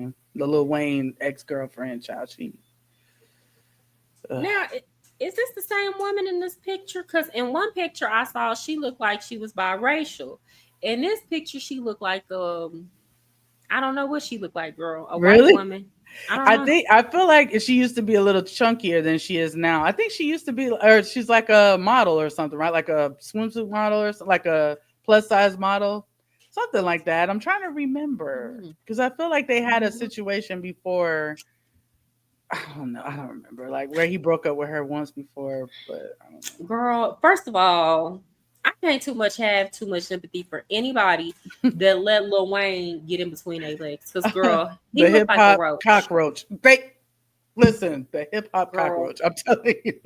name? The Lil Wayne ex-girlfriend, child. Now, is this the same woman in this picture? Because in one picture I saw she looked like she was biracial. In this picture, she looked like I don't know what she looked like, girl. A white Really? woman. I don't know. I feel like she used to be a little chunkier than she is now. I think she used to be, or she's like a model or something, right? Like a swimsuit model or like a plus size model, something like that. I'm trying to remember Mm. because I feel like they had a Mhm. situation before. I don't know. I don't remember like where he broke up with her once before, but I don't Girl, first of all, I can't have too much sympathy for anybody that let Lil Wayne get in between their legs. Cause know. girl, he The looked hip like a hop roach. cockroach. Listen, the hip hop Girl, cockroach. I'm telling you.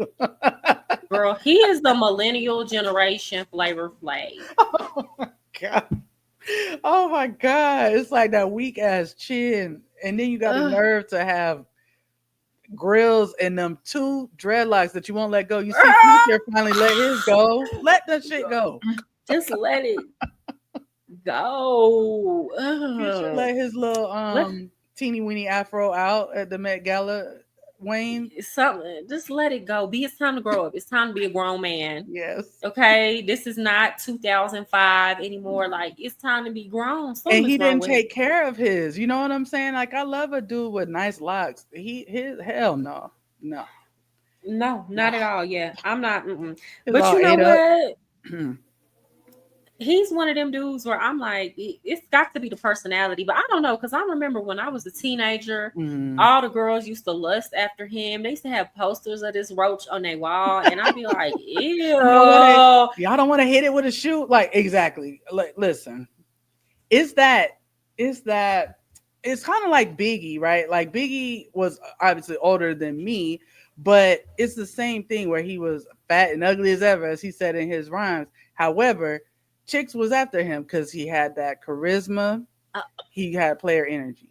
girl, he is the millennial generation Flavor Flav. Oh my god. Oh my god. It's like that weak ass chin. And then you got the Ugh, nerve to have grills and them two dreadlocks that you won't let go. You see girl, Future finally let his go. Let that shit go. just let it go. Future Ugh. let his little Let teeny weeny afro out at the Met Gala. Wayne. something. Just let it go. It's time to grow up. It's time to be a grown man. Yes. Okay, this is not 2005 anymore. Like it's time to be grown. And Something he is wrong didn't with him. take care of his. You know what I'm saying? Like I love a dude with nice locks. His hell no. No. No, No. not at all. Yeah, I'm not. It's But all you know ate up. what? He's one of them dudes where I'm like, it's got to be the personality. But I don't know because I remember when I was a teenager, Mm. all the girls used to lust after him. They used to have posters of this roach on their wall, and I'd be like, You don't want to. ew. Y'all don't want to hit it with a shoe. Like exactly. Like listen, is that is that it's kind of like Biggie, right? Like Biggie was obviously older than me, but it's the same thing where he was fat and ugly as ever, as he said in his rhymes. However, chicks was after him because he had that charisma. He had player energy.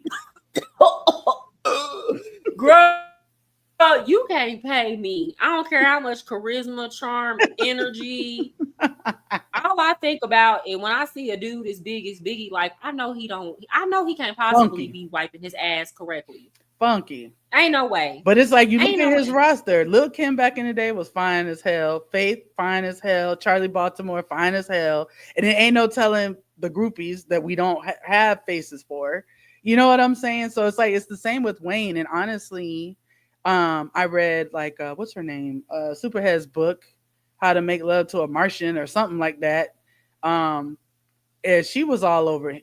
Girl, you can't pay me. I don't care how much charisma, charm, energy. All I think about is when I see a dude as big as Biggie, like I know he don't. I know he can't possibly be Funky, wiping his ass correctly. funky. Ain't no way. But it's like you Ain't look no at his way. roster. Lil Kim back in the day was fine as hell. Faith fine as hell. Charlie Baltimore fine as hell. And it ain't no telling the groupies that we don't have faces for. You know what I'm saying? So it's like it's the same with Wayne. And honestly, I read like what's her name? Superhead's book, How to Make Love to a Martian or something like that. Um, and she was all over.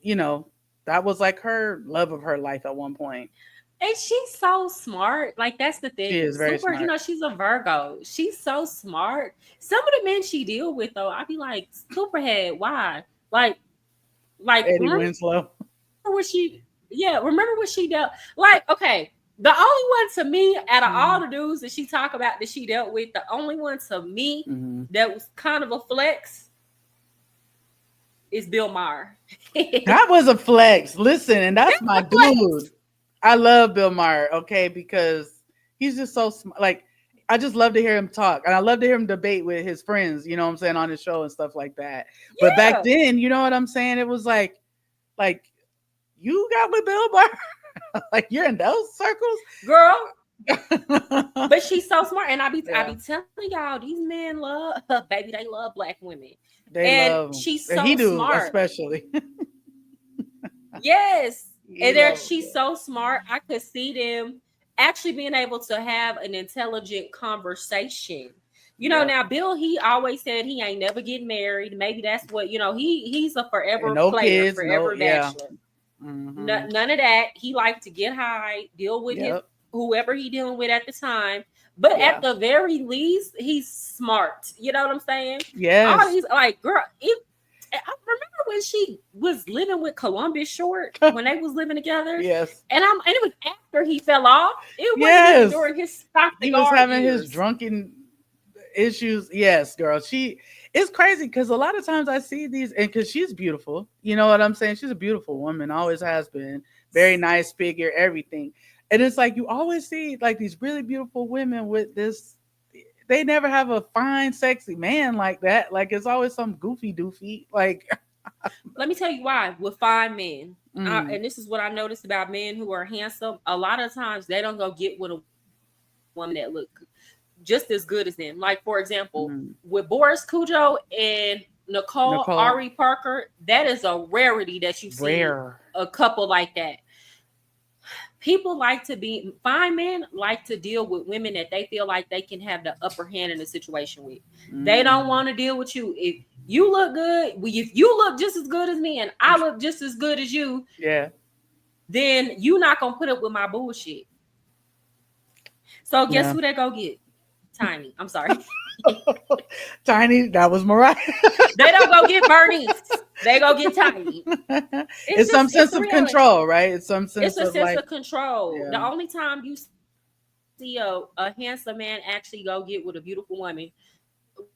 That was like her love of her life at one point. And she's so smart. Like that's the She thing. is very Super, smart. she's a Virgo. She's so smart. Some of the men she deal with though, I'd be like, Superhead, why? Like, Eddie remember Winslow. what she remember what she dealt like, okay. The only one to me out of all Mhm. the dudes that she talk about that she dealt with, the only one to me Mhm. that was kind of a flex is Bill Maher. That was a flex. Listen, and that's That's my a flex. dude. I love Bill Maher, okay, because he's just so smart. Like, I just love to hear him talk, and I love to hear him debate with his friends. You know what I'm saying, on his show and stuff like that. But back Yeah, then, you know what I'm saying, it was like you got with Bill Maher, like you're in those girl. circles. But she's so smart, and I Yeah, be telling y'all, these men love baby. They love black women, they and love him, she's and so he do smart. especially. Yes, He and there love she's so smart. I could see them actually being able to have an intelligent conversation. Yep, Now Bill, he always said he ain't never getting married. Maybe that's what he's a and forever no player, kids, no, forever yeah. bachelor. Hmm. None of that. He liked to get high, deal with his Yep. whoever he dealing with at the time. But at Yeah. the very least, he's smart. You know what I'm saying? All Yes. these like girl, I remember when she was living with Columbus Short when they was living together, Yes. and it was after he fell off. It wasn't even Yes. during his stock the He was yard having his years. drunken issues. Yes, girl. It's crazy because a lot of times I see these, and because she's beautiful, you know what I'm saying? She's a beautiful woman, always has been. Very nice figure, everything. And it's like you always see like these really beautiful women with this. They never have a fine, sexy man like that. Like it's always some goofy doofy. Like Let me tell you why. With fine men, Mm, and this is what I noticed about men who are handsome. A lot of times they don't go get with a woman that look just as good as them. Like for example, with mm. Boris Cujo and Nicole Ari Nicole, Parker, that is a rarity that you see rare. a couple like that. People like to be fine men like to deal with women that they feel like they can have the upper hand in the situation with. They don't Mm, want to deal with you if you look good. If you look just as good as me and I look just as good as you, yeah, then you not gonna put up with my bullshit. So guess yeah. who they go get? Tiny. I'm sorry. Tiny, that was Mariah. They don't go get Bernice. They go get Tiny. It's some It's sense the of reality. control, right? It's some It's sense a of sense like, of control. The yeah. only time you see a handsome man actually go get with a beautiful woman,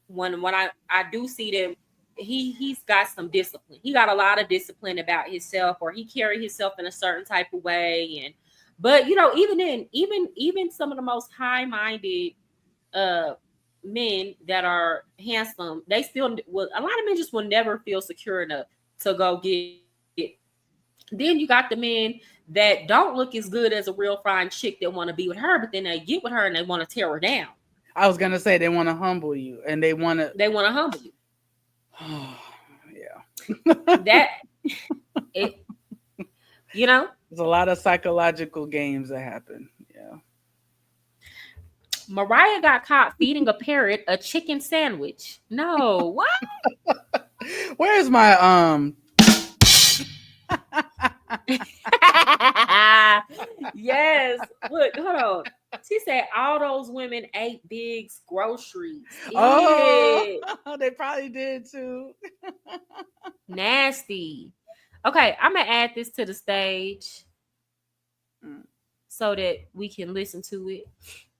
when I do see them, he's got some discipline. He got a lot of discipline about himself, or he carry himself in a certain type of way. And but even then, even some of the most high minded uh men that are handsome, they still will. A lot of men just will never feel secure enough to go get. Then you got the men that don't look as good as a real fine chick that want to be with her, but then they get with her and they want to tear her down. I was gonna say they want to humble you, and they want to. They want to humble you. Yeah, That it, you know, there's a lot of psychological games that happen. Yeah. Mariah got caught feeding a parrot a chicken sandwich. No, what? Where's my Yes. Look, hold on. She said all those women ate Big's groceries. Oh, Ew. they probably did too. Nasty. Okay, I'm gonna add this to the stage Mm. so that we can listen to it.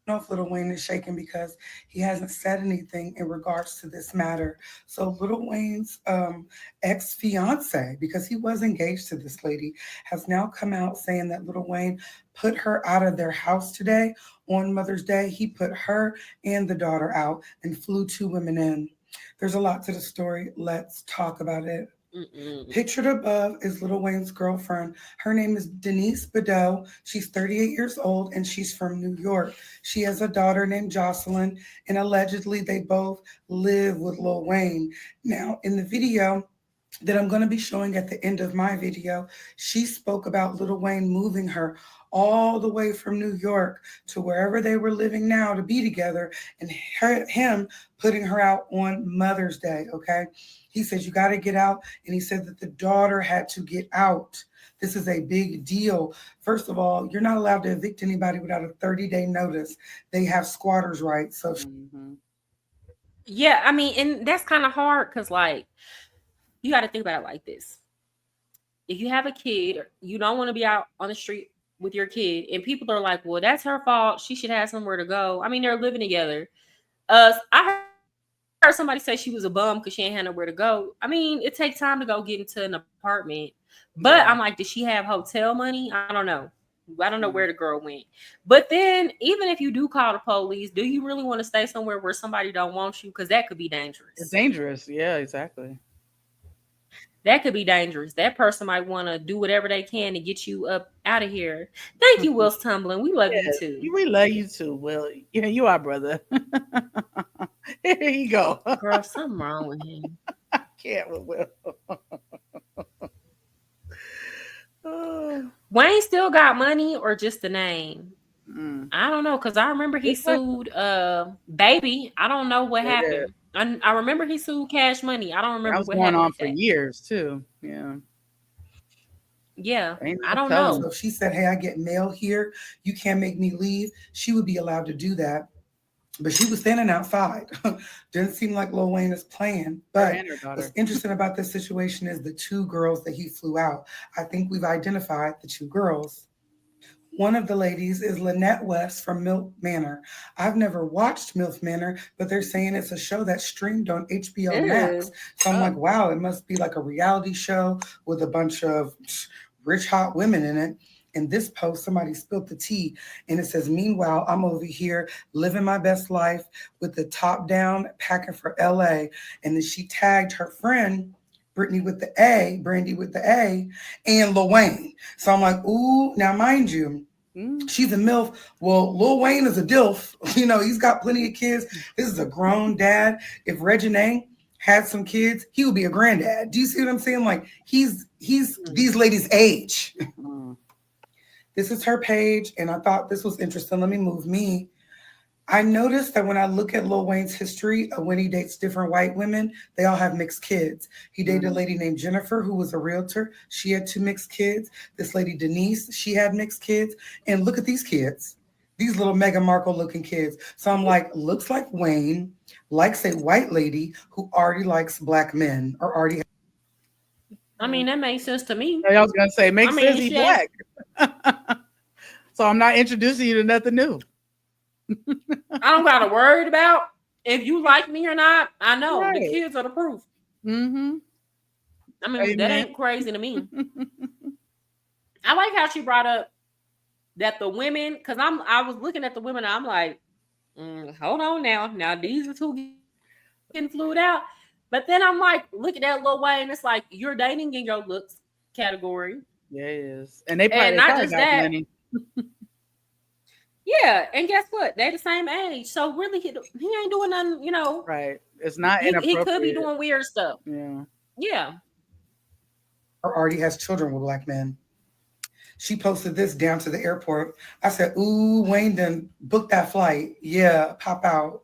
Know if Little Wayne is shaken because he hasn't said anything in regards to this matter. So Little Wayne's ex fiance, because he was engaged to this lady, has now come out saying that Little Wayne put her out of their house today on Mother's Day. He put her and the daughter out and flew two women in. There's a lot to the story. Let's talk about it. Mm-mm. Pictured above is Lil Wayne's girlfriend. Her name is Denise Bedeau. She's 38 years old and she's from New York. She has a daughter named Jocelyn, and allegedly they both live with Lil Wayne. Now, in the video that I'm going to be showing at the end of my video, she spoke about Lil Wayne moving her all the way from New York to wherever they were living now to be together, and him putting her out on Mother's Day. Okay. He says, you got to get out. And he said that the daughter had to get out. This is a big deal. First of all, you're not allowed to evict anybody without a 30-day notice. They have squatters' rights. So Mhm. Yeah, I mean, and that's kind of hard because, like, you got to think about it like this. If you have a kid, you don't want to be out on the street with your kid, and people are like, well, that's her fault. She should have somewhere to go. I mean, they're living together. I heard somebody say she was a bum because she ain't had nowhere to go. I mean, it takes time to go get into an apartment. But I'm like, did she Yeah. have hotel money? I don't know. I don't know where the girl went. Mm. But then, even if you do call the police, do you really want to stay somewhere where somebody don't want you? Because that could be dangerous. It's dangerous. Yeah, exactly. That could be dangerous. That person might want to do whatever they can to get you up out of here. Thank you, Will's Tumbling. We love you Yeah, too. we love you too. Well, yeah, you are, brother. Here you go. Girl, something wrong with him. Can't with Will. Oh, Wayne still got money or just the name? mm. I don't know because I remember he It's like sued Baby. I don't know what they did. happened. I remember he sued Cash Money. I don't That remember was what going happened on with for that. years too. Yeah, Yeah, ain't I no don't telling. know. so if she said, hey, I get mail here, you can't make me leave, she would be allowed to do that. But she was standing outside. Didn't seem like Lil Wayne is playing. Her But and her what's daughter. interesting about this situation is the two girls that he flew out. I think we've identified the two girls. One of the ladies is Lynette West from MILF Manor. I've never watched MILF Manor, but they're saying it's a show that's streamed on HBO Max. Ew. So I'm Oh, like, wow, it must be like a reality show with a bunch of rich, hot women in it. In this post, somebody spilled the tea and it says, meanwhile, I'm over here living my best life with the top down, packing for LA. And then she tagged her friend Brittany with the A, Brandy with the A, and Lil Wayne. So I'm like, ooh, now mind you, she's a MILF. Well, Lil Wayne is a DILF. You know, he's got plenty of kids. This is a grown dad. If Regine had some kids, he would be a granddad. Do you see what I'm saying? Like he's these ladies' age. This is her page, and I thought this was interesting. Let me move me. I noticed that when I look at Lil Wayne's history of when he dates different white women, they all have mixed kids. He dated a lady named Jennifer, who was a realtor. She had 2 mixed kids. This lady, Denise, she had mixed kids. And look at these kids, these little Meghan Markle looking kids. So I'm like, looks like Wayne likes a white lady who already likes black men or already. I mean, that makes sense to me. I was going to say, makes sense he's shit. black. So I'm not introducing you to nothing new. I don't got to worry about if you like me or not. I know Right. the kids are the proof. Mm-hmm. I mean, that ain't crazy to me. I like how she brought up that the women, because I was looking at the women, and I'm like, hold on now these are two getting flued out. But then I'm like, look at that Lil Wayne. It's like you're dating in your looks category. Yeah, it is, and they probably not probably just got that. money. Yeah, and guess what? They're the same age, so really, he ain't doing nothing. You know, Right? It's not he inappropriate. could be doing weird stuff. Yeah. Or already has children with black men. She posted this down to the airport. I said, ooh, Wayne done booked that flight. Yeah, pop out.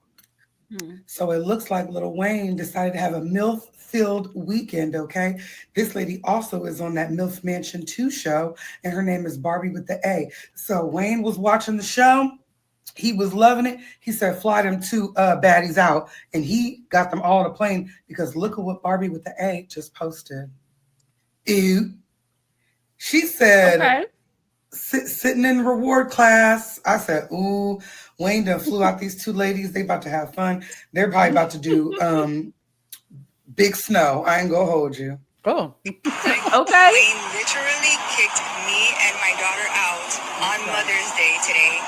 So it looks like Lil Wayne decided to have a MILF-filled weekend, okay? This lady also is on that MILF Mansion 2 show, and her name is Barbie with the A. So Wayne was watching the show. He was loving it. He said, fly them 2 baddies out. And he got them all on a plane because look at what Barbie with the A just posted. Ew. She said, okay. Sitting in reward class. I said, ooh, Wayne done flew out these 2 ladies. They about to have fun. They're probably about to do big snow. I ain't gonna hold you. Oh. Okay. Wayne literally kicked me and my daughter out on Mother's Day today.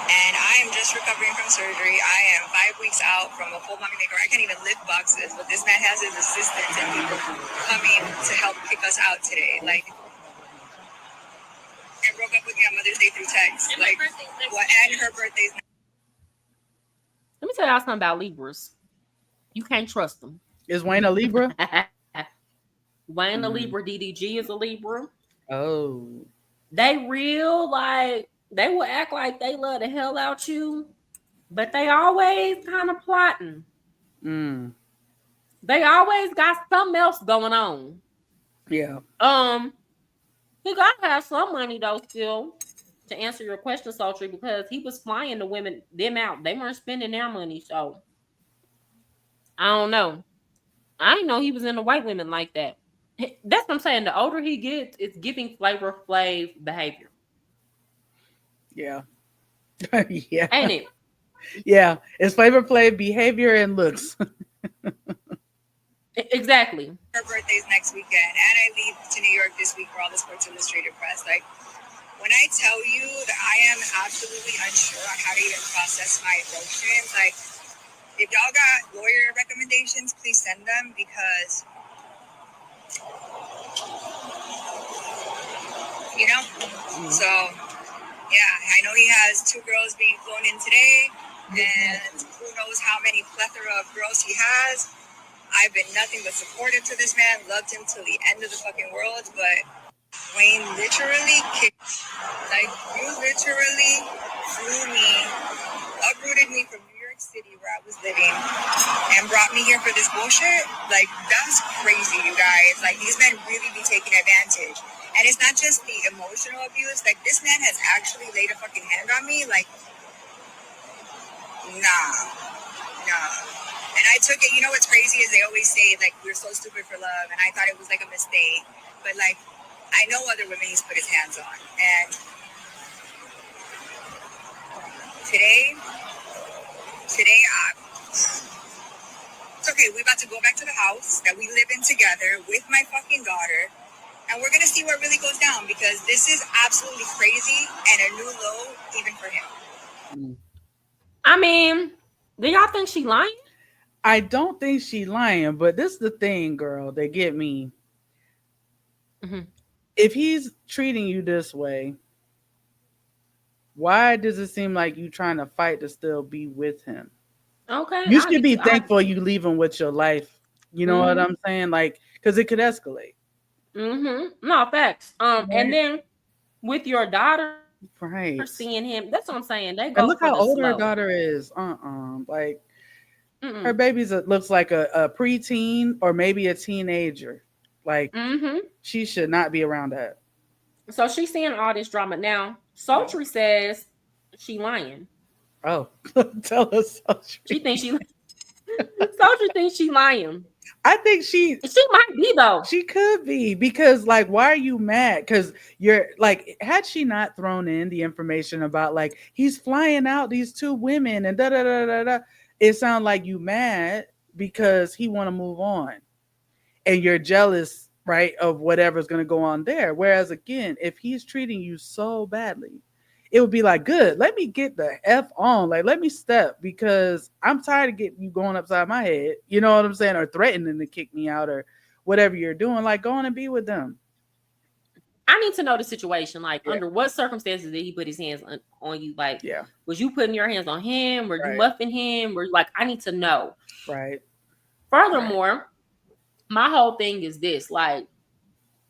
And I am just recovering from surgery. I am 5 weeks out from a full body makeover. I can't even lift boxes, but this man has his assistants and people coming to help kick us out today. Like, I broke up with me on Mother's Day through text. Like, what? And her birthday's. Let me tell y'all something about Libras. You can't trust them. Is Wayne a Libra? Wayne a Libra. DDG is a Libra. Oh. They real, like, they will act like they love the hell out you, but they always kind of plotting. They always got something else going on. Yeah. He gotta have some money though, still, to answer your question, Sultry, because he was flying the women them out. They weren't spending their money, so I don't know. I didn't know he was into white women like that. That's what I'm saying. The older he gets, it's giving Flavor Flav behavior. Yeah. Yeah. Ain't it? Yeah. It's Flavor Flav behavior and looks. Exactly. Her birthday's next weekend, and I leave to New York this week for all the Sports Illustrated press. Like, when I tell you that I am absolutely unsure on how to even process my emotions, like, if y'all got lawyer recommendations, please send them because, you know? So, yeah, I know he has 2 girls being flown in today, and who knows how many plethora of girls he has. I've been nothing but supportive to this man, loved him till the end of the fucking world, but Wayne literally kicked, like, you literally flew me, uprooted me from New York City where I was living and brought me here for this bullshit. Like, that's crazy, you guys. Like, these men really be taking advantage. And it's not just the emotional abuse. Like, this man has actually laid a fucking hand on me. Like, nah. And I took it, you know what's crazy is they always say, like, we're so stupid for love, and I thought it was, like, a mistake. But, like, I know other women he's put his hands on. And today, it's okay, we're about to go back to the house that we live in together with my fucking daughter, and we're going to see what really goes down, because this is absolutely crazy and a new low even for him. I mean, do y'all think she lying? I don't think she lying, but this is the thing, girl. They get me. Mhm. If he's treating you this way, why does it seem like you trying to fight to still be with him? Okay, You I should need be to. I. thankful you leaving with your life. You know what Mhm. I'm saying? Like, because it could escalate. Mhm. No facts. And Right. then with your daughter seeing Right. him, that's what I'm saying. They go for And the look how old slow. her daughter is. Like, Mm-mm. her baby's looks like a preteen or maybe a teenager. Like, Mhm. she should not be around that. So she's seeing all this drama now. Yeah. Sultry says she lying. Oh, tell us. She thinks she. Sultry thinks she lying. I think she She might be though. She could be because, like, why are you mad? Because you're like, had she not thrown in the information about like he's flying out these two women and da da da da da, it sounds like you mad because he want to move on and you're jealous, right, of whatever's going to go on there. Whereas again, if he's treating you so badly, it would be like, good, let me get the F on. Like, let me step because I'm tired of getting you going upside my head. You know what I'm saying? Or threatening to kick me out or whatever you're doing. Like, go on and be with them. I need to know the situation. Like, Yeah. under what circumstances did he put his hands on you? Like, Yeah. was you putting your hands on him? Were you Right. muffing him? Were like, I need to know. Right. Right. Furthermore, my whole thing is this: like,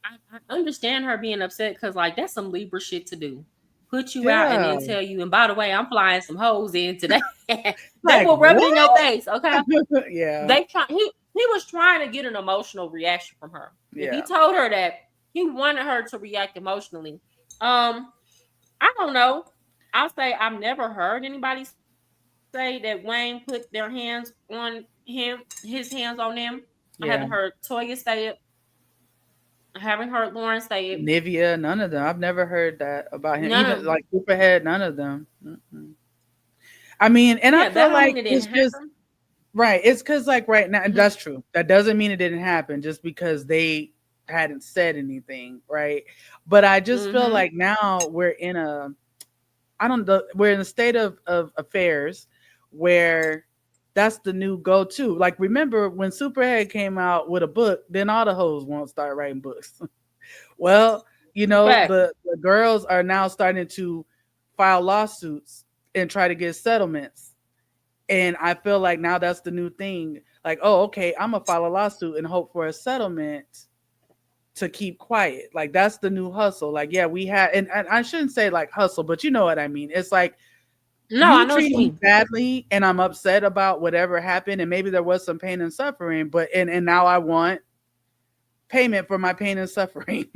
I understand her being upset because, like, that's some Libra shit to do. Put you out and Yeah. then tell you, and by the way, I'm flying some hoes in today. They Like, will rub it in your what? face, okay? Yeah. He was trying to get an emotional reaction from her. If he Yeah. told her that he wanted her to react emotionally, I don't know. I'll say I've never heard anybody say that Wayne put their hands on him, his hands on them. I Yeah. haven't heard Toya say it. I haven't heard Lauren say it. Nivea, none of them. I've never heard that about him. None Even of like Superhead, none of them. Mm-mm. I mean, and I yeah, that feel don't like mean it it's didn't just happen. right. It's because like right now, and Mhm. that's true. That doesn't mean it didn't happen just because they hadn't said anything, right? But I just feel Mhm. like now we're in a I don't know, we're in a state of affairs where that's the new go-to. Like, remember when Superhead came out with a book, then all the hoes won't start writing books. Well, Fact. the girls are now starting to file lawsuits and try to get settlements. And I feel like now that's the new thing. Like, oh, okay, I'm gonna file a lawsuit and hope for a settlement to keep quiet. Like, that's the new hustle. Like, yeah, we had, and I shouldn't say like hustle, but you know what I mean. It's like No, I you know what treat you me mean. badly, and I'm upset about whatever happened, and maybe there was some pain and suffering, but and now I want payment for my pain and suffering.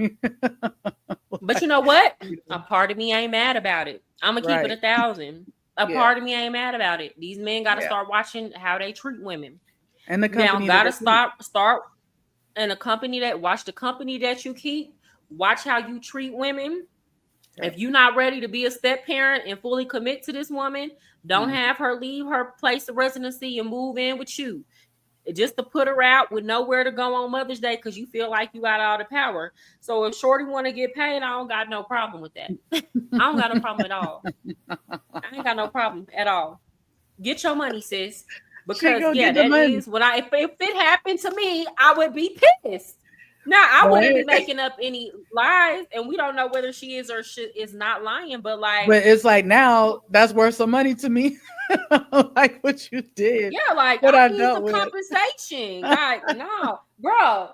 But you know what? A part of me ain't mad about it. I'm gonna keep it Right. 1,000. A Yeah. part of me ain't mad about it. These men got to Yeah. start watching how they treat women. And the Now, company that got they to keep. start in a company that watch the company that you keep. Watch how you treat women. Yeah. If you're not ready to be a step parent and fully commit to this woman, don't Mhm. have her leave her place of residency and move in with you. Just to put her out with nowhere to go on Mother's Day because you feel like you got all the power. So if Shorty want to get paid, I don't got no problem with that. I don't got no problem at all. I ain't got no problem at all. Get your money, sis. She Because go yeah, get the that money. is when if it happened to me, I would be pissed. Now I wouldn't be Right. making up any lies, and we don't know whether she is or she is not lying. But like, But it's like now that's worth some money to me. Like what you did, yeah, like what I I need dealt some with. compensation. Like, no, bro.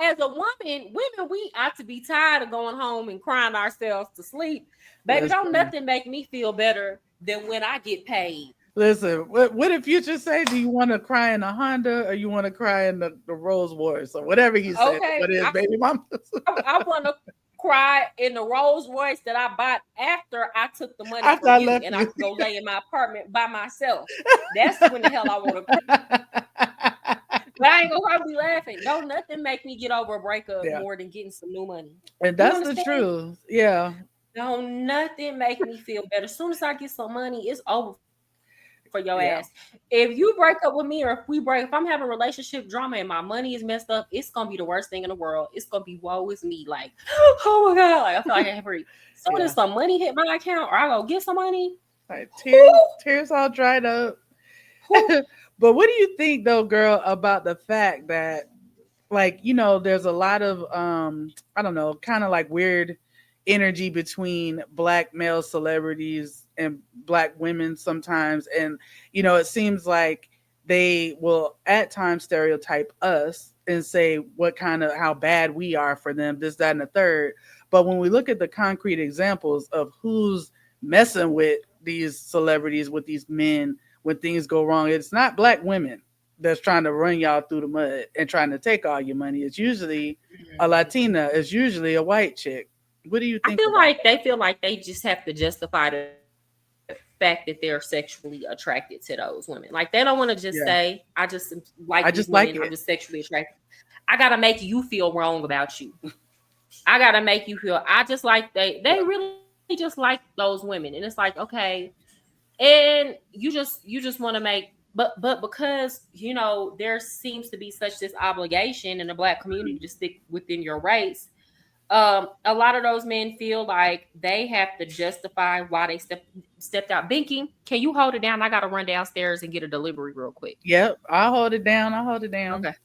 As a woman, women, we ought to be tired of going home and crying ourselves to sleep. Baby, don't Listen, nothing make me feel better than when I get paid. listen. What did Future say? Do you want to cry in a Honda or you want to cry in the Rolls Royce or whatever he said? Okay, What is baby mama? I want to cry in the Rolls Royce that I bought after I took the money After from I you left and I you. could go lay in my apartment by myself. That's when the hell I want to cry. But I ain't gonna be laughing. Don't nothing make me get over a breakup Yeah, more than getting some new money. and You that's the understand? truth. Yeah, Don't nothing make me feel better. As soon as I get some money, it's over for your yeah. ass. If you break up with me or if I'm having relationship drama and my money is messed up, it's gonna be the worst thing in the world. It's gonna be woe is me. Like, oh my god, like I feel like I have free. Soon Yeah. as some money hit my account or I go get some money, Like whoo, tears all dried up. whoo, But what do you think though, girl, about the fact that like, there's a lot of I don't know, kind of like weird energy between black male celebrities and black women sometimes, and it seems like they will at times stereotype us and say what kind of how bad we are for them, this, that, and the third. But when we look at the concrete examples of who's messing with these celebrities, with these men, when things go wrong, it's not black women that's trying to run y'all through the mud and trying to take all your money. It's usually a Latina. It's usually a white chick. What do you I think feel about like they feel like they just have to justify the fact that they're sexually attracted to those women. Like they don't want to just that? say, Yeah, "I just like these I women. just I'm just like it. sexually attracted." I gotta make you feel wrong about you. I gotta make you feel. I just like they Yeah. really just like those women, and it's like okay, and you just want to make but because there seems to be such this obligation in the black community to stick within your race. A lot of those men feel like they have to justify why they stepped out. Binky, can you hold it down? I gotta run downstairs and get a delivery real quick. Yep. I'll hold it down. I'll hold it down. Okay.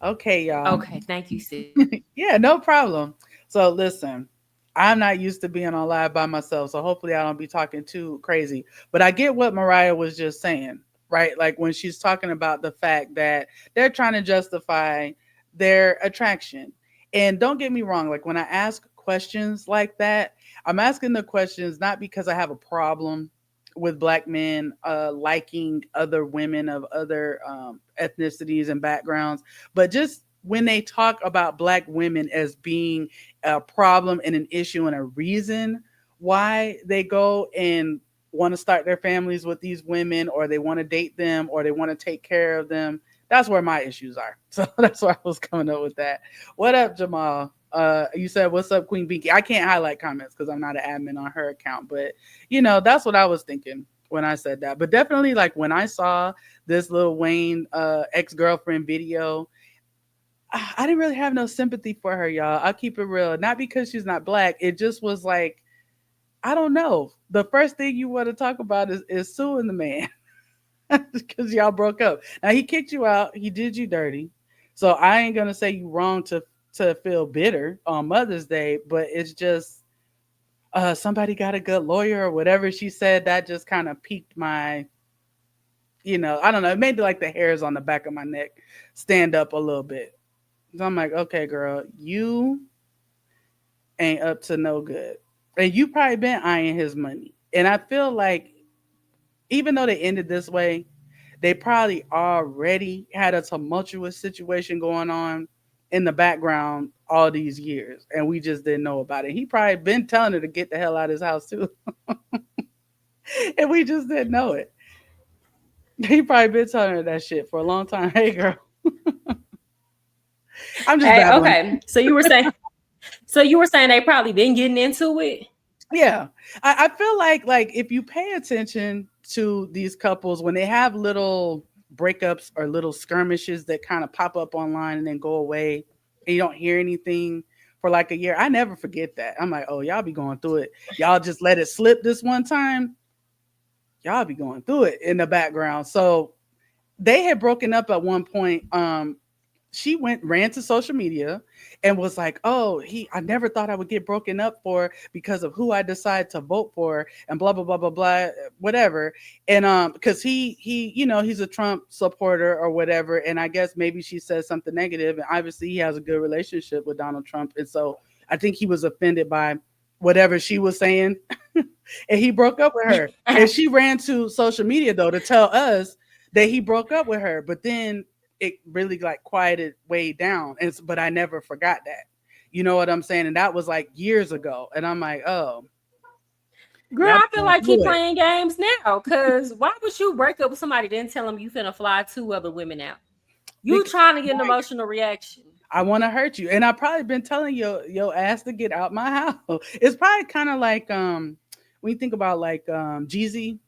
Okay, y'all. Okay. Thank you, sis. Yeah, no problem. So listen, I'm not used to being on live by myself, so hopefully I don't be talking too crazy. But I get what Mariah was just saying, right? Like when she's talking about the fact that they're trying to justify their attraction. And don't get me wrong, like when I ask questions like that, I'm asking the questions not because I have a problem with black men liking other women of other ethnicities and backgrounds, but just when they talk about black women as being a problem and an issue and a reason why they go and want to start their families with these women, or they want to date them, or they want to take care of them, that's where my issues are. So that's why I was coming up with that. What up, Jamal? You said, what's up, Queen Binky? I can't highlight comments because I'm not an admin on her account, but that's what I was thinking when I said that. But definitely, like when I saw this Lil Wayne ex-girlfriend video, I didn't really have no sympathy for her, y'all. I'll keep it real. Not because she's not black. It just was like, I don't know. The first thing you want to talk about is suing the man because y'all broke up. Now he kicked you out. He did you dirty. So I ain't gonna say you wrong to feel bitter on Mother's Day, but it's just somebody got a good lawyer or whatever she said. That just kind of piqued my, I don't know. It made like the hairs on the back of my neck stand up a little bit. So I'm like, okay, girl, you ain't up to no good. And you probably been eyeing his money. And I feel like even though they ended this way, they probably already had a tumultuous situation going on in the background all these years. And we just didn't know about it. He probably been telling her to get the hell out of his house too. And we just didn't know it. He probably been telling her that shit for a long time. Hey girl. I'm just Hey, babbling. okay. So you were saying they probably been getting into it. Yeah, I feel like if you pay attention to these couples when they have little breakups or little skirmishes that kind of pop up online and then go away, and you don't hear anything for like a year, I never forget that. I'm like, oh, y'all be going through it. Y'all just let it slip this one time. Y'all be going through it in the background. So they had broken up at one point. She ran to social media and was like, "Oh, I never thought I would get broken up for because of who I decide to vote for and blah blah blah blah blah whatever." And because he's a Trump supporter or whatever, and I guess maybe she said something negative, and obviously he has a good relationship with Donald Trump, and so I think he was offended by whatever she was saying, and he broke up with her. And she ran to social media though to tell us that he broke up with her, but then it really like quieted way down. But I never forgot that. You know what I'm saying? And that was like years ago. And I'm like, oh, Girl, y'all I feel going like he through it. playing games now. Cause why would you break up with somebody then tell him you finna fly two other women out? You Because trying to get an like, emotional reaction. I want to hurt you. And I probably been telling your ass to get out my house. It's probably kind of like when you think about like Jeezy